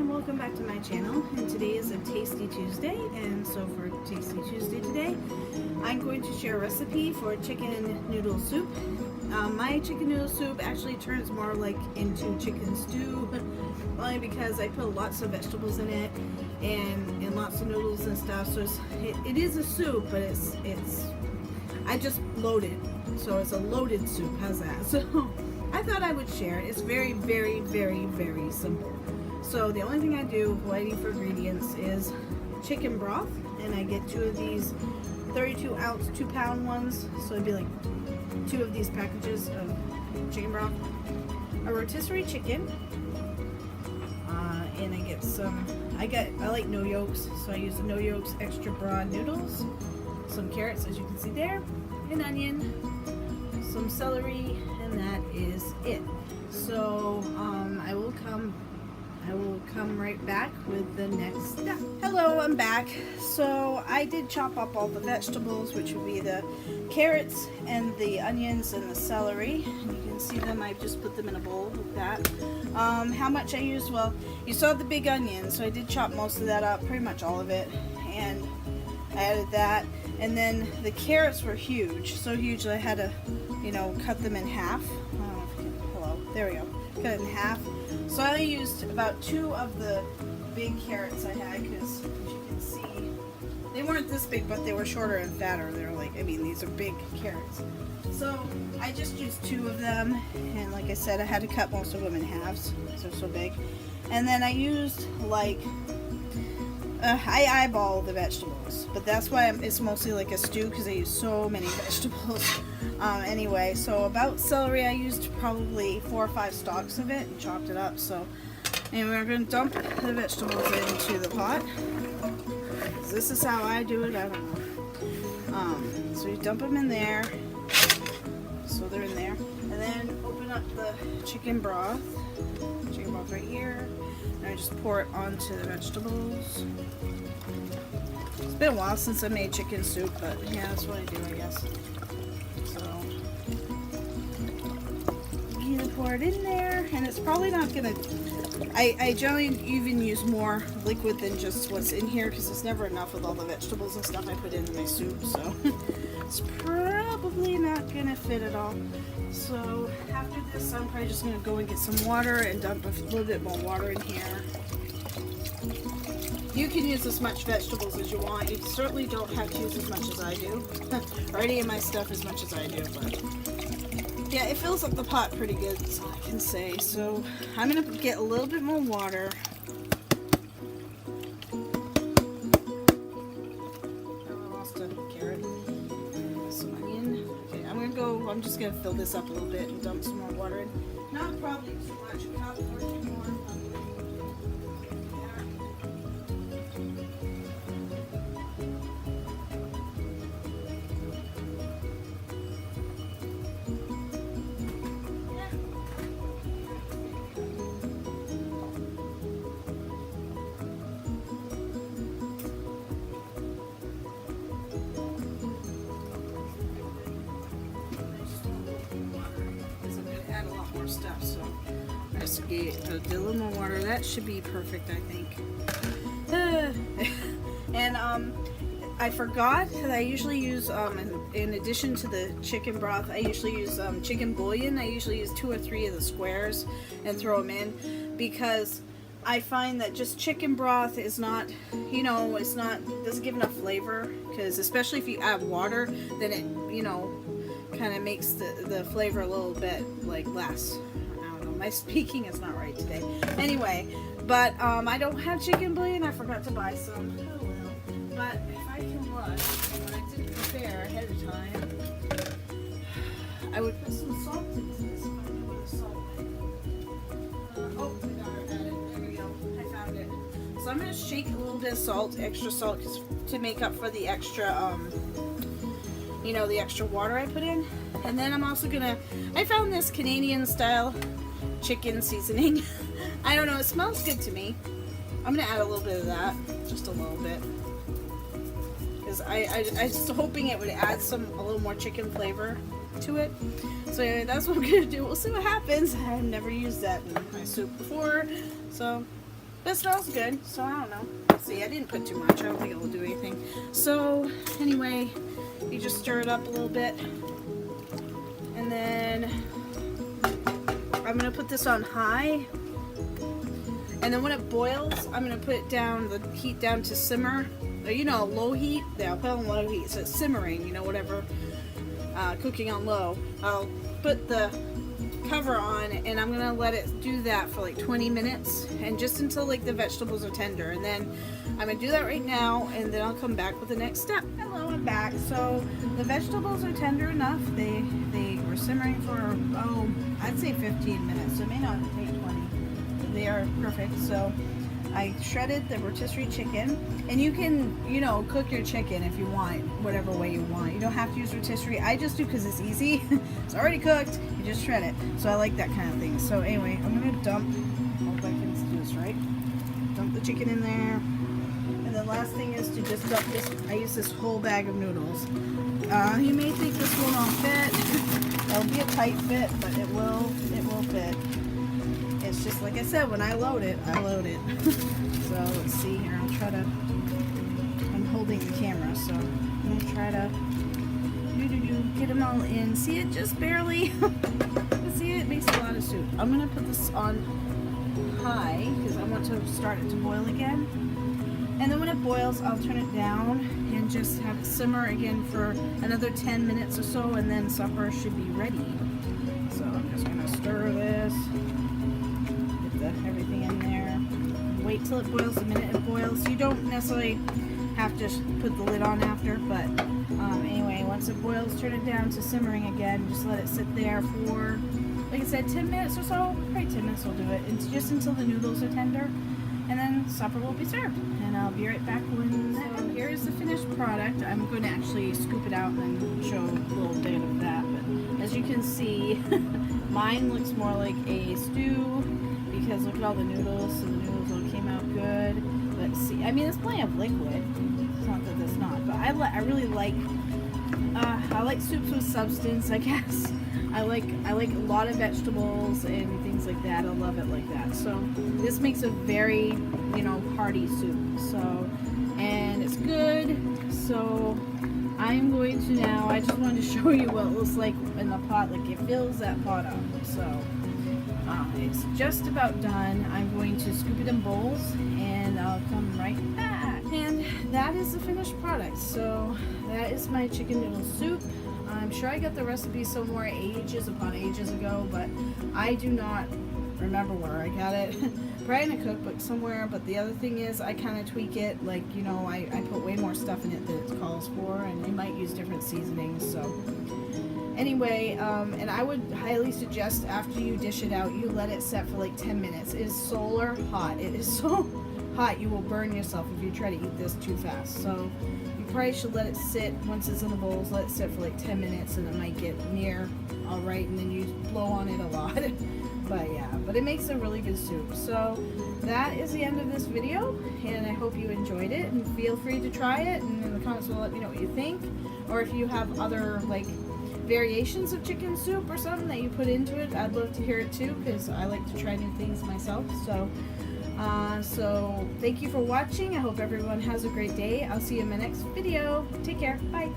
welcome back to my channel, and today is a Tasty Tuesday. And so for Tasty Tuesday today, I'm going to share a recipe for chicken noodle soup. My chicken noodle soup actually turns more like into chicken stew, only because I put lots of vegetables in it and lots of noodles and stuff. So it is a soup, but I just loaded, so it's a loaded soup. How's that? So I thought I would share it. It's very, very, very, very simple. So the only thing I do while waiting for ingredients is chicken broth, and I get two of these 32 ounce 2-pound ones, so it'd be like 2 of these packages of chicken broth, a rotisserie chicken, and I get I like no yolks, so I use the no yolks extra broad noodles, some carrots as you can see there, an onion, some celery, and that is it. So I will come right back with the next step. Hello, I'm back. So I did chop up all the vegetables, which would be the carrots and the onions and the celery. And you can see them, I've just put them in a bowl with that. How much I used? Well, you saw the big onion, so I did chop most of that up, pretty much all of it, and I added that. And then the carrots were huge, so huge that I had to, cut them in half. Hello, there we go. Cut it in half. So I used about 2 of the big carrots I had, because as you can see, they weren't this big, but they were shorter and fatter. They're like, these are big carrots. So I just used 2 of them, and like I said, I had to cut most of them in halves because they're so big. And then I used I eyeball the vegetables, but that's why it's mostly like a stew, because I use so many vegetables. Anyway, so about celery, I used probably 4 or 5 stalks of it and chopped it up. So anyway, we're going to dump the vegetables into the pot. This is how I do it, I don't know. So you dump them in there, so they're in there, and then open up the chicken broth right here. And I just pour it onto the vegetables. It's been a while since I made chicken soup, but yeah, that's what I do, I guess. So you pour it in there, and it's probably not gonna. I generally even use more liquid than just what's in here, because it's never enough with all the vegetables and stuff I put into my soup. So it's probably not gonna fit at all. So after this, I'm probably just gonna go and get some water and dump a little bit more water in here. You can use as much vegetables as you want. You certainly don't have to use as much as I do, or any of my stuff as much as I do, but yeah, it fills up the pot pretty good, that's all I can say. So I'm gonna get a little bit more water. I'm just going to fill this up a little bit and dump some more water in. Not probably too much, a cup or 2 more. Stuff, so I just get a little more water. That should be perfect, I think. And I forgot that I usually use in addition to the chicken broth, I usually use chicken bouillon. I usually use 2 or 3 of the squares and throw them in, because I find that just chicken broth is not, doesn't give enough flavor, because especially if you add water, then it, kind of makes the flavor a little bit like less. I don't know, my speaking is not right today. Anyway, but I don't have chicken bouillon. I forgot to buy some. Oh well. But if I can look, when I didn't prepare ahead of time, I would put some salt into this if I knew what the salt is. Oh, I got it. There we go. I found it. So I'm going to shake a little bit of salt, extra salt, to make up for the extra the extra water I put in. And then I'm also I found this Canadian style chicken seasoning. I don't know, it smells good to me. I'm gonna add a little bit of that, just a little bit, because I was hoping it would add a little more chicken flavor to it. So anyway, that's what I'm gonna do. We'll see what happens. I've never used that in my soup before, so But it smells good, so I don't know. Let's see, I didn't put too much. I don't think it will do anything. So anyway, you just stir it up a little bit. And then I'm going to put this on high. And then when it boils, I'm going to put it down, the heat down to simmer. Or, you know, low heat. Yeah, I'll put it on low heat. So it's simmering, you know, whatever. Cooking on low. I'll put the cover on and I'm gonna let it do that for like 20 minutes and just until like the vegetables are tender, and then I'm gonna do that right now and then I'll come back with the next step. Hello, I'm back. So the vegetables are tender enough. They were simmering for I'd say 15 minutes, so it may not take 20. They are perfect. So I shredded the rotisserie chicken, and you can, you know, cook your chicken if you want, whatever way you want. You don't have to use rotisserie. I just do because it's easy. It's already cooked. You just shred it. So I like that kind of thing. So anyway, I'm gonna dump. Hope I can do this right. Dump the chicken in there, and the last thing is to just dump this. I use this whole bag of noodles. You may think this will not fit. It'll be a tight fit, but it will fit. It's just like I said, when I load it, I load it. So let's see here. I'll try to. I'm holding the camera, so I'm gonna try to get them all in. See it just barely. See it makes a lot of soup. I'm gonna put this on high because I want to start it to boil again. And then when it boils, I'll turn it down and just have it simmer again for another 10 minutes or so, and then supper should be ready. So I'm just gonna stir this. Everything in there. Wait till it boils. The minute it boils, you don't necessarily have to put the lid on after, but anyway, once it boils, turn it down to simmering again. Just let it sit there for, like I said, 10 minutes or so. Probably 10 minutes will do it. And just until the noodles are tender, and then supper will be served. And I'll be right back when. So here's the finished product. I'm going to actually scoop it out and then show a little bit of that. But as you can see, mine looks more like a stew. Because look at all the noodles, so the noodles all came out good. But see, I mean, there's plenty of liquid. It's not that there's not, but I really like. I like soups with substance, I guess. I like a lot of vegetables and things like that. I love it like that. So this makes a very, you know, hearty soup. So, and it's good. So I'm going to now. I just wanted to show you what it looks like in the pot. Like it fills that pot up. So. It's just about done. I'm going to scoop it in bowls and I'll come right back. And that is the finished product. So that is my chicken noodle soup. I'm sure I got the recipe somewhere ages upon ages ago, but I do not remember where I got it. Probably in a cookbook somewhere, but the other thing is I kind of tweak it. Like, you know, I put way more stuff in it than it calls for, and they might use different seasonings, so. Anyway, and I would highly suggest after you dish it out, you let it set for like 10 minutes. It is solar hot. It is so hot you will burn yourself if you try to eat this too fast. So you probably should let it sit, once it's in the bowls, let it sit for like 10 minutes and it might get near all right, and then you blow on it a lot. But yeah, but it makes a really good soup. So that is the end of this video, and I hope you enjoyed it, and feel free to try it, and in the comments will let me know what you think, or if you have other like variations of chicken soup or something that you put into it, I'd love to hear it too, because I like to try new things myself. So so thank you for watching. I hope everyone has a great day. I'll see you in my next video. Take care. Bye.